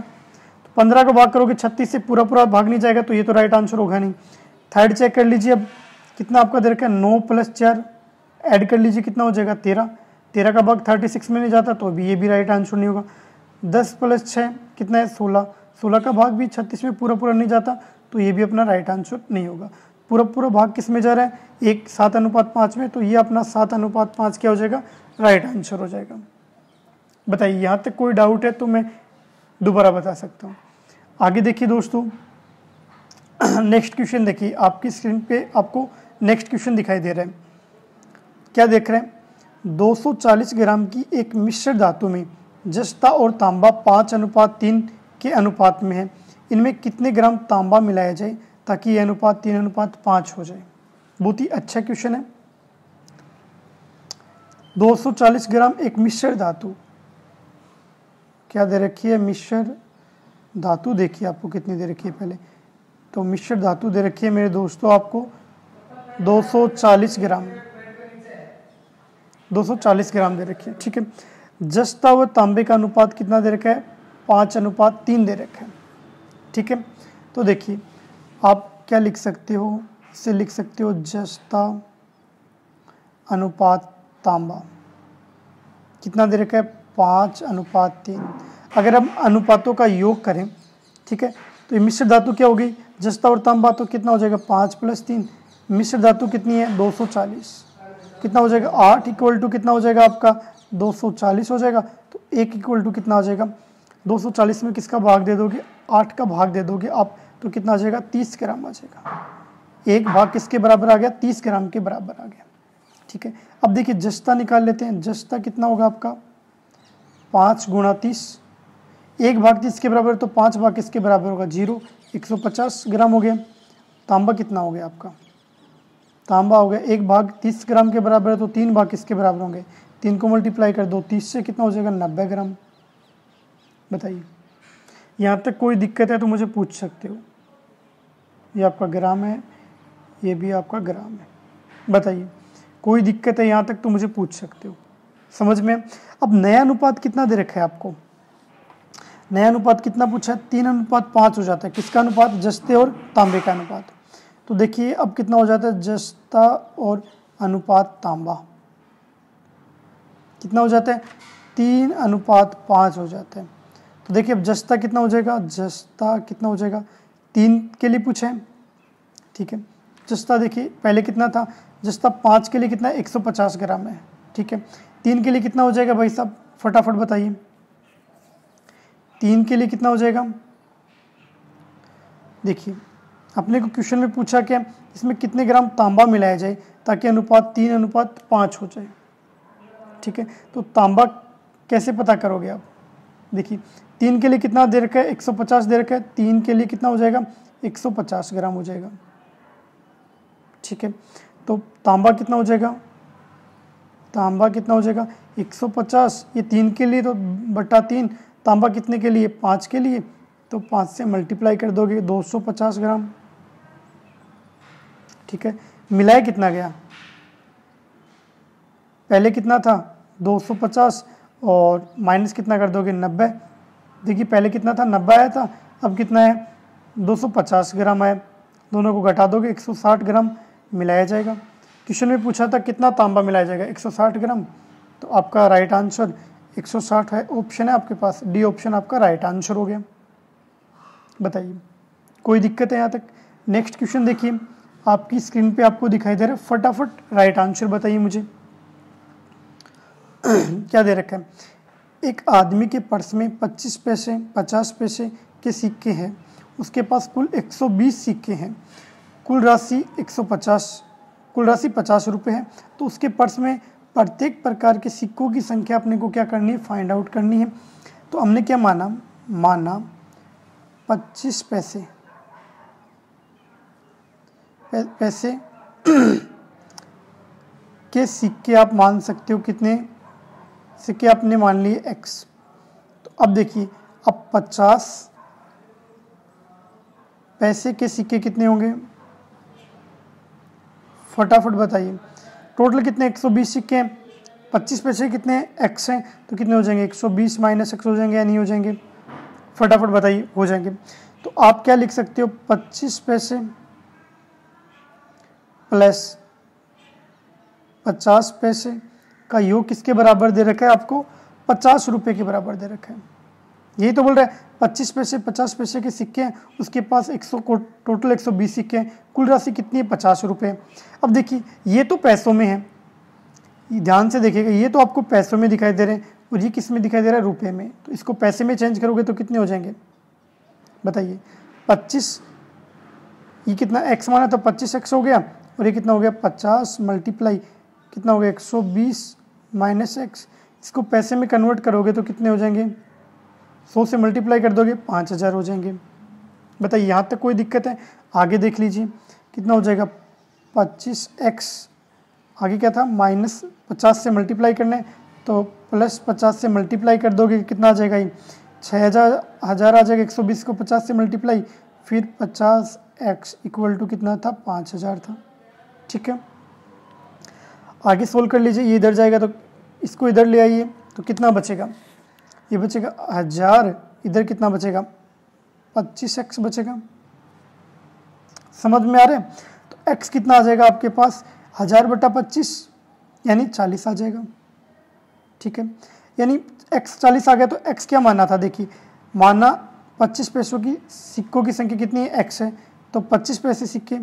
तो 15 को भाग करोगे 36 से, पूरा पूरा भाग नहीं जाएगा, तो ये तो राइट आंसर होगा नहीं। थर्ड चेक कर लीजिए, अब कितना आपका दे रखा है, 9 + 4 ऐड कर लीजिए, कितना हो जाएगा, 13। 13 का भाग 36 में नहीं जाता, तो अभी ये भी राइट आंसर नहीं होगा। 10 + 6 कितना है, 16। 16 का भाग भी 36 में पूरा पूरा नहीं जाता, तो ये भी अपना राइट आंसर नहीं होगा। पूरा पूरा भाग किस में जा रहा है, एक 7:5 में, तो ये अपना 7:5 क्या हो जाएगा, राइट आंसर हो जाएगा। बताइए, यहाँ तक कोई डाउट है तो मैं दोबारा बता सकता हूँ। आगे देखिए दोस्तों, नेक्स्ट क्वेश्चन देखिए, आपकी स्क्रीन पे आपको नेक्स्ट क्वेश्चन दिखाई दे रहा है। क्या देख रहे हैं, 240 ग्राम की एक मिश्र धातु में जस्ता और तांबा 5:3 के अनुपात में है। इनमें कितने ग्राम तांबा मिलाया जाए ताकि यह अनुपात 3:5 हो जाए। बहुत ही अच्छा क्वेश्चन है। 240 ग्राम एक मिश्र धातु, क्या दे रखी है, मिश्र धातु देखिए आपको कितनी दे रखी है पहले, तो मिश्र धातु दे रखी है मेरे दोस्तों आपको 240 ग्राम, 240 ग्राम दे रखी है। ठीक है, जस्ता व तांबे का अनुपात कितना दे रखा है, 5:3 दे रखा है। ठीक है, तो देखिए आप क्या लिख सकते हो, इसे लिख सकते हो जस्ता अनुपात तांबा, कितना दे रखा है, 5:3। अगर हम अनुपातों का योग करें, ठीक है, तो ये मिश्र धातु क्या होगी, जस्ता और तांबा, तो कितना हो जाएगा, 5 + 3। मिश्र धातु कितनी है, 240, कितना हो जाएगा, 8 = कितना हो जाएगा आपका, 240 हो जाएगा। तो 1 = कितना आ जाएगा, 240 में किसका भाग दे दोगे, 8 का भाग दे दोगे आप, तो कितना आ जाएगा, 30 ग्राम आ जाएगा। एक भाग किसके बराबर आ गया, 30 ग्राम के बराबर आ गया। ठीक है, अब देखिए जस्ता निकाल लेते हैं। जस्ता कितना होगा आपका, 5 × 30, एक भाग 30 के बराबर, तो 5 भाग किसके बराबर होगा, 0, 150 ग्राम हो गया। तांबा कितना हो गया आपका, तांबा हो गया, एक भाग 30 ग्राम के बराबर है, तो 3 भाग किसके बराबर होंगे, 3 को मल्टीप्लाई कर दो 30 से, कितना हो जाएगा, 90 ग्राम। बताइए, यहाँ तक कोई दिक्कत है तो मुझे पूछ सकते हो, ये आपका ग्राम है, ये भी आपका ग्राम है। बताइए कोई दिक्कत है यहाँ तक तो मुझे पूछ सकते हो, समझ में। अब नया अनुपात कितना दे रखा है आपको, नया अनुपात कितना पूछा है, 3:5 हो जाता है। किसका अनुपात, जस्ते और तांबे का अनुपात। तो देखिए अब कितना हो जाता है, जस्ता और अनुपात तांबा कितना हो जाता है, 3:5 हो जाता है। तो देखिए अब जस्ता कितना हो जाएगा, जस्ता कितना हो जाएगा, 3 के लिए पूछा है, ठीक है। जस्ता देखिए पहले कितना था, जस्ता 5 के लिए कितना है, 150 ग्राम है, ठीक है। 3 के लिए कितना हो जाएगा भाई साहब, फटाफट बताइए, 3 के लिए कितना हो जाएगा। देखिए अपने को क्वेश्चन में पूछा क्या, इसमें कितने ग्राम तांबा मिलाया जाए ताकि अनुपात 3:5 हो जाए, ठीक है। तो तांबा कैसे पता करोगे आप, देखिए 3 के लिए कितना दे रखा है, 150 दे रखा है, 3 के लिए कितना हो जाएगा, 150 ग्राम हो जाएगा, ठीक है। तो तांबा कितना हो जाएगा, तांबा कितना हो जाएगा 150, ये 3 के लिए तो बटा 3, तांबा कितने के लिए, 5 के लिए, तो 5 से मल्टीप्लाई कर दोगे 250 ग्राम, ठीक है। मिलाया कितना गया, पहले कितना था 250 और माइनस कितना कर दोगे 90। देखिए पहले कितना था 90 आया था, अब कितना है 250 ग्राम आया, दोनों को घटा दोगे 160 ग्राम मिलाया जाएगा। क्वेश्चन में पूछा था कितना तांबा मिलाया जाएगा, 160 ग्राम। तो आपका राइट आंसर 160 है, ऑप्शन है आपके पास, डी ऑप्शन आपका राइट आंसर हो गया। बताइए कोई दिक्कत है यहाँ तक। नेक्स्ट क्वेश्चन देखिए आपकी स्क्रीन पे आपको दिखाई दे रहा है, फटाफट राइट आंसर बताइए मुझे। क्या दे रखा है, एक आदमी के पर्स में 25 पैसे 50 पैसे के सिक्के हैं, उसके पास कुल 120 सिक्के हैं, कुल राशि 50 रुपये है। तो उसके पर्स में प्रत्येक प्रकार के सिक्कों की संख्या अपने को क्या करनी है, फाइंड आउट करनी है। तो हमने क्या माना 25 पैसे के सिक्के आप मान सकते हो, कितने सिक्के आपने मान लिए x। तो अब देखिए अब 50 पैसे के सिक्के कितने होंगे, फटाफट बताइए। टोटल कितने 120 सिक्के हैं, 25 पैसे कितने x हैं, तो कितने हो जाएंगे 120 माइनस x हो जाएंगे या नहीं हो जाएंगे, फटाफट बताइए, हो जाएंगे। तो आप क्या लिख सकते हो, 25 पैसे प्लस 50 पैसे का योग किसके बराबर दे रखा है आपको, 50 रुपये के बराबर दे रखा है। यही तो बोल रहा है 25 पैसे 50 पैसे के सिक्के हैं, उसके पास 100 टोटल 120 सिक्के हैं, कुल राशि कितनी है 50 रुपये। अब देखिए ये तो पैसों में है, ध्यान से देखिएगा, ये तो आपको पैसों में दिखाई दे रहे हैं और ये किस में दिखाई दे रहा है, रुपये में। तो इसको पैसे में चेंज करोगे तो कितने हो जाएंगे बताइए, 25, ये कितना x माना तो 25x हो गया, और ये कितना हो गया 50 मल्टीप्लाई कितना हो गया 120 माइनस x। इसको पैसे में कन्वर्ट करोगे तो कितने हो जाएंगे, 100 से मल्टीप्लाई कर दोगे 5000 हो जाएंगे। बताइए यहाँ तक कोई दिक्कत है, आगे देख लीजिए कितना हो जाएगा 25x, आगे क्या था माइनस 50 से मल्टीप्लाई करना है तो प्लस 50 से मल्टीप्लाई कर दोगे कितना आ जाएगा, ये 6000 आ जाएगा, 120 को 50 से मल्टीप्लाई, फिर 50x इक्वल टू कितना था 5000 था, ठीक है। आगे सोल्व कर लीजिए, ये इधर जाएगा तो इसको इधर ले आइए तो कितना बचेगा, ये बचेगा 1000, इधर कितना बचेगा 25x बचेगा, समझ में आ रहा है। तो x कितना आ जाएगा आपके पास 1000/25 यानी 40 आ जाएगा, ठीक है। यानी x 40 आ गया, तो x क्या माना था, देखिए माना 25 पैसों की सिक्कों की संख्या कितनी है x है, तो 25 पैसे सिक्के,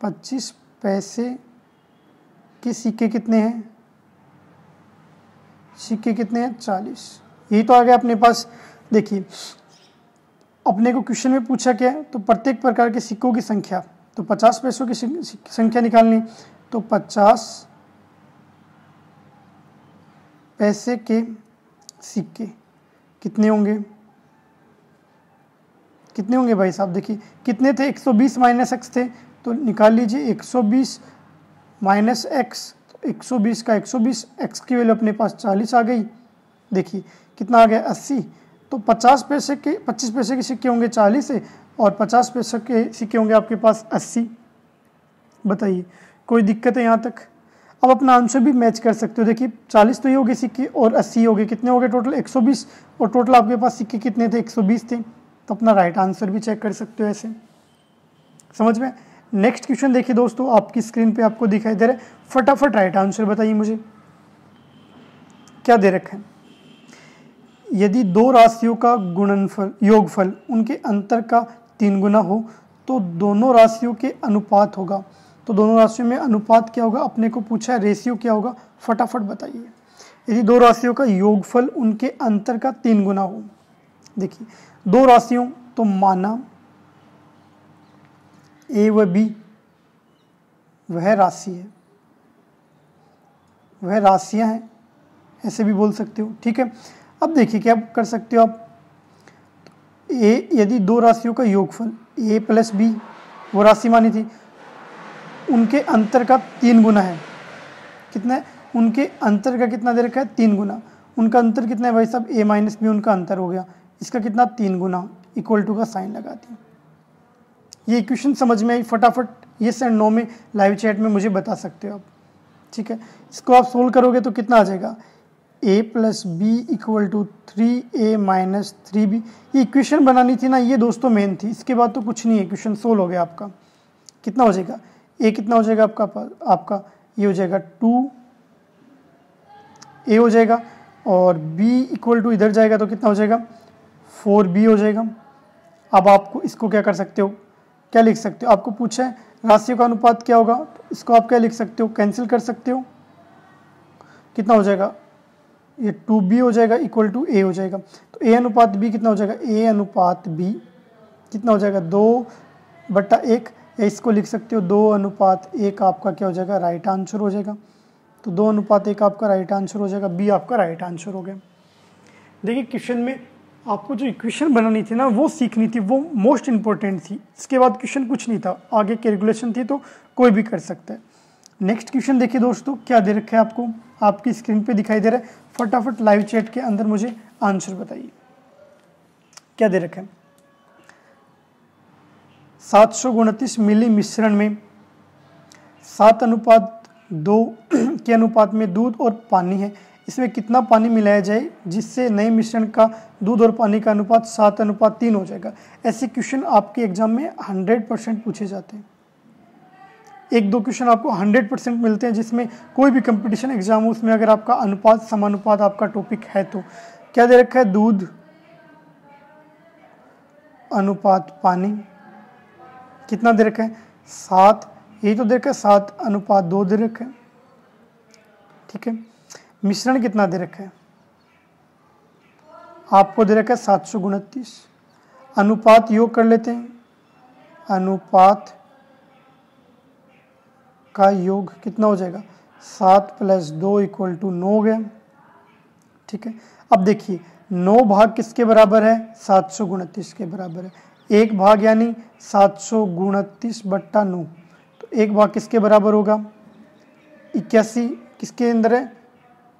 25 पैसे के सिक्के कितने हैं, सिक्के कितने हैं 40, यही तो आ गया अपने पास। देखिए अपने को क्वेश्चन में पूछा क्या है, तो प्रत्येक प्रकार के सिक्कों की संख्या, तो 50 पैसों की संख्या निकालनी, तो 50 पैसे के सिक्के कितने होंगे, कितने होंगे भाई साहब, देखिए कितने थे 120 माइनस x थे, तो निकाल लीजिए 120 माइनस x, 120 का 120, x की वैल्यू अपने पास 40 आ गई, देखिए कितना आ गया 80। तो 25 पैसे के सिक्के होंगे 40 से, और 50 पैसे के सिक्के होंगे आपके पास 80। बताइए कोई दिक्कत है यहाँ तक? अब अपना आंसर भी मैच कर सकते हो। देखिए 40 तो ये हो गए सिक्के और 80 हो गए, कितने हो गए टोटल? 120। और टोटल आपके पास सिक्के कितने थे? 120 थे। तो अपना राइट आंसर भी चेक कर सकते हो ऐसे। समझ में? नेक्स्ट क्वेश्चन देखिए दोस्तों, आपकी स्क्रीन पे आपको दिखाई दे रहा है। फटाफट राइट आंसर बताइए मुझे, क्या दे रखा है? यदि दो राशियों का गुणनफल योगफल उनके अंतर का 3 गुना हो तो दोनों राशियों के अनुपात होगा। तो दोनों राशियों में अनुपात क्या होगा? अपने को पूछा है, रेशियो क्या होगा? फटाफट बताइए। यदि दो राशियों का योगफल उनके अंतर का 3 गुना हो, देखिए दो राशियों तो माना ए व बी वह राशि है, वह राशियां हैं, ऐसे भी बोल सकते हो। ठीक है, अब देखिए क्या कर सकते हो आप। ए, यदि दो राशियों का योगफल ए प्लस बी, वो राशि मानी थी, उनके अंतर का 3 गुना है। कितना है? उनके अंतर का कितना दे रखा है? 3 गुना। उनका अंतर कितना है भाई साहब? ए माइनस बी उनका अंतर हो गया, इसका कितना? 3 गुना, इक्वल टू का साइन लगा दिया। ये इक्वेशन समझ में आई? फटाफट यस एंड नो में लाइव चैट में मुझे बता सकते हो आप। ठीक है, इसको आप सोल्व करोगे तो कितना आ जाएगा? a plus B equal to 3a minus 3b। ये इक्वेशन बनानी थी ना, ये दोस्तों मेन थी। इसके बाद तो कुछ नहीं है, इक्वेशन सोल्व हो गया आपका। कितना हो जाएगा? a कितना हो जाएगा आपका ये हो जाएगा 2a हो जाएगा, और b इक्वल टू इधर जाएगा तो कितना हो जाएगा? 4b हो जाएगा। अब आपको इसको क्या कर सकते हो? क्या लिख सकते हो? आपको पूछा है राशियों का अनुपात क्या होगा, तो इसको आप क्या लिख सकते हो? कैंसिल कर सकते हो। कितना हो जाएगा? ये 2b हो जाएगा इक्वल टू a हो जाएगा। तो a अनुपात b कितना हो जाएगा? a अनुपात b कितना हो जाएगा? 2/1। या इसको लिख सकते हो 2:1 आपका क्या हो जाएगा? राइट आंसर हो जाएगा। तो 2:1 आपका राइट आंसर हो जाएगा, b आपका राइट आंसर हो गया। देखिए क्वेश्चन में आपको जो इक्वेशन बनानी थी ना, वो सीखनी थी, वो मोस्ट इंपॉर्टेंट थी। इसके बाद क्वेश्चन कुछ नहीं था, आगे कैलकुलेशन थी तो कोई भी कर सकता है। नेक्स्ट क्वेश्चन देखिए दोस्तों, क्या दे रखा है आपको? आपकी स्क्रीन पे दिखाई दे रहा है। फटाफट लाइव चैट के अंदर मुझे आंसर बताइए, क्या दे रखा है? 729 मिली मिश्रण में 7:2 के अनुपात में दूध और पानी है। इसमें कितना पानी मिलाया जाए जिससे नए मिश्रण का दूध और पानी का अनुपात 7:3 हो जाएगा? ऐसे क्वेश्चन आपके एग्जाम में 100% पूछे जाते हैं। 1-2 क्वेश्चन आपको 100% मिलते हैं, जिसमें कोई भी कंपटीशन एग्जाम हो उसमें अगर आपका अनुपात समानुपात आपका टॉपिक है तो। क्या दे रखा है? दूध अनुपात पानी कितना दे रखा है? 7। यही तो दे रखा है, 7:2 दे रखा है। ठीक है, मिश्रण कितना दे रखा है? आपको दे रखा है 729। अनुपात योग कर लेते हैं, अनुपात का योग कितना हो जाएगा? 7 + 2 = 9 हो गया। ठीक है, अब देखिए 9 भाग किसके बराबर है? 729 के बराबर है। 1 भाग यानी 729/9, तो 1 भाग किसके बराबर होगा? 81 किसके अंदर है?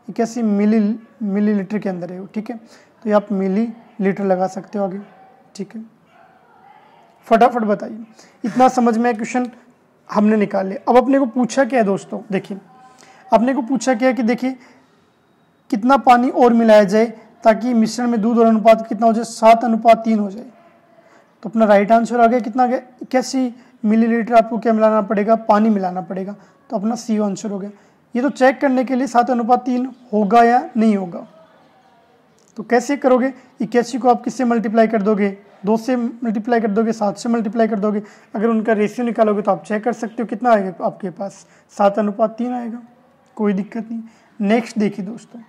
81 मिलीलीटर के अंदर है वो। ठीक है, तो ये आप मिलीलीटर लगा सकते हो आगे। ठीक है, फटाफट बताइए। इतना समझ में क्वेश्चन हमने निकाल लिया। अब अपने को पूछा क्या है दोस्तों? देखिए अपने को पूछा क्या है कि देखिए कितना पानी और मिलाया जाए ताकि मिश्रण में दूध और अनुपात कितना हो जाए? 7:3 हो जाए। तो अपना राइट आंसर आ गया, कितना आ गया? 81 मिलीलीटर आपको क्या मिलाना पड़ेगा? पानी मिलाना पड़ेगा। तो अपना सी आंसर हो गया। ये तो चेक करने के लिए 7:3 होगा या नहीं होगा। तो कैसे करोगे? 81 को आप किससे मल्टीप्लाई कर दोगे? 2 से मल्टीप्लाई कर दोगे, 7 से मल्टीप्लाई कर दोगे। अगर उनका रेशियो निकालोगे तो आप चेक कर सकते हो कितना आएगा आपके पास? 7:3 आएगा, कोई दिक्कत नहीं। नेक्स्ट देखिए दोस्तों,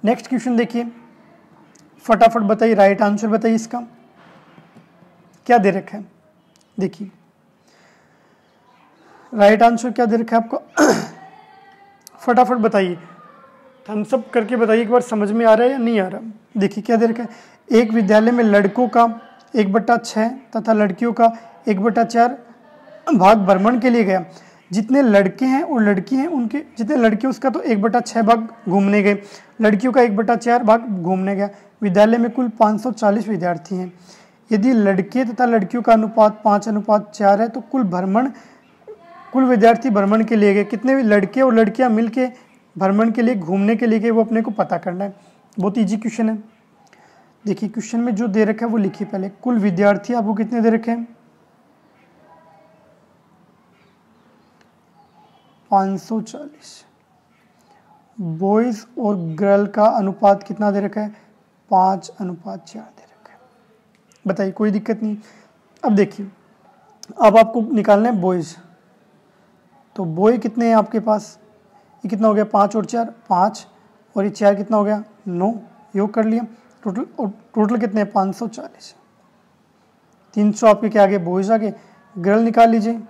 नेक्स्ट क्वेश्चन देखिए, फटाफट बताइए, राइट आंसर बताइए इसका। क्या दे रखा है? देखिए राइट आंसर क्या दे रखा है आपको? फटाफट बताइए, थम्स अप करके बताइए एक बार, समझ में आ रहा है या नहीं आ रहा। देखिए क्या दे रखा है? एक विद्यालय में लड़कों का 1/6 तथा लड़कियों का 1/4 भाग भ्रमण के लिए गया। जितने लड़के हैं और लड़की हैं उनके, जितने लड़के उसका तो 1/6 भाग घूमने गए, लड़कियों का 1/4 भाग घूमने गया। विद्यालय में कुल 540 विद्यार्थी हैं। यदि लड़के तथा लड़कियों का अनुपात 5:4 है तो कुल विद्यार्थी भ्रमण के लिए गए, कितने भी लड़के और लड़कियां मिलके भ्रमण के लिए घूमने के लिए गए, वो अपने को पता करना है। बहुत इजी क्वेश्चन है। देखिए क्वेश्चन में जो दे रखा है वो लिखिए पहले। कुल विद्यार्थी आपको कितने दे रखे हैं? 540। बॉयज और गर्ल का अनुपात कितना दे रखा है? 5:4 दे रखा है। बताइए, कोई दिक्कत नहीं। अब देखिए, अब आपको निकालना है बॉयज। तो बॉय कितने हैं आपके पास? ये कितना हो गया? 5 और 4 5, और ये 4 कितना हो गया? 9। योग कर लिया। टोटल कितने हैं? 540। 300 आपके क्या आगे? बॉयज आगे। गर्ल निकाल लीजिए।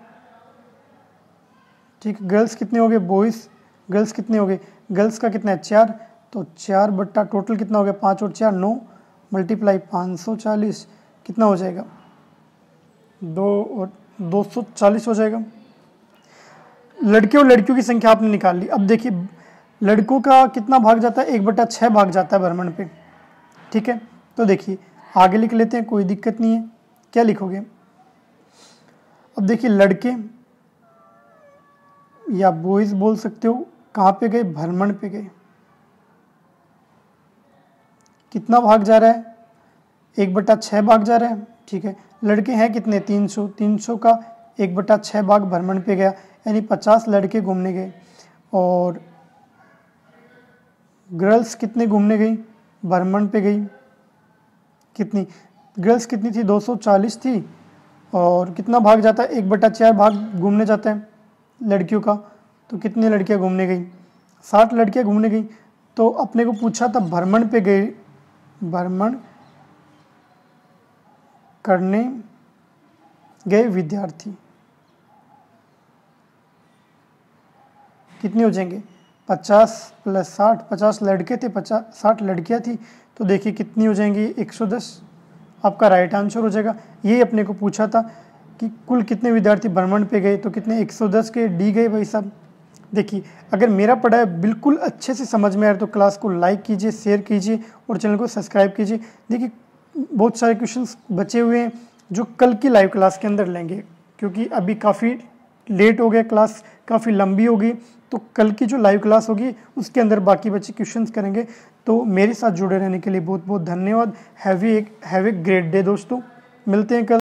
ठीक, गर्ल्स कितने हो गए? बॉयज गर्ल्स कितने हो गए? गर्ल्स का कितना है? 4। तो 4 बट्टा टोटल कितना हो गया? 5 और 4 9 मल्टीप्लाई 540 कितना हो जाएगा? 2 और 240 हो जाएगा। लड़के और लड़कियों की संख्या आपने निकाल ली। अब देखिए, लड़कों का कितना भाग जाता है? 1/6 भाग जाता है भ्रमण पे। ठीक है, तो देखिए आगे लिख लेते हैं, कोई दिक्कत नहीं है। क्या लिखोगे? अब देखिए, लड़के या बॉयज बोल सकते हो, कहाँ पे गए? भ्रमण पे गए। कितना भाग जा रहा है? 1/6 भाग जा रहा है। ठीक है, लड़के हैं कितने? 300। 300 का 1/6 भाग भ्रमण पे गया, यानी 50 लड़के घूमने गए। और गर्ल्स कितने घूमने गई? भ्रमण पे गई। कितनी? गर्ल्स कितनी थी? 240 थी। और कितना भाग जाता है? 1/4 भाग घूमने जाता है लड़कियों का। तो कितनी लड़कियां घूमने गई? 60 लड़कियां घूमने गई। तो अपने को पूछा था भ्रमण पे गए, भ्रमण करने गए विद्यार्थी कितने हो जाएंगे? 50 + 60, 50 लड़के थे, 60 लड़कियां थी। तो देखिए कितनी हो जाएंगी? 110। आपका राइट आंसर हो जाएगा। ये अपने को पूछा था कि कुल कितने विद्यार्थी भ्रमण पे गए, तो कितने? 110 के डी गए भाई साहब। देखिए, अगर मेरा पढ़ाई बिल्कुल अच्छे से समझ में आ रहा है तो क्लास को लाइक कीजिए, शेयर कीजिए और चैनल को सब्सक्राइब कीजिए। देखिए बहुत सारे क्वेश्चंस बचे हुए हैं जो कल की लाइव क्लास के अंदर लेंगे, क्योंकि अभी काफ़ी लेट हो गया, क्लास काफ़ी लंबी होगी। तो कल की जो लाइव क्लास होगी उसके अंदर बाकी बच्चे क्वेश्चंस करेंगे। तो मेरे साथ जुड़े रहने के लिए बहुत बहुत धन्यवाद। हैव ए ग्रेट डे दोस्तों, मिलते हैं कल।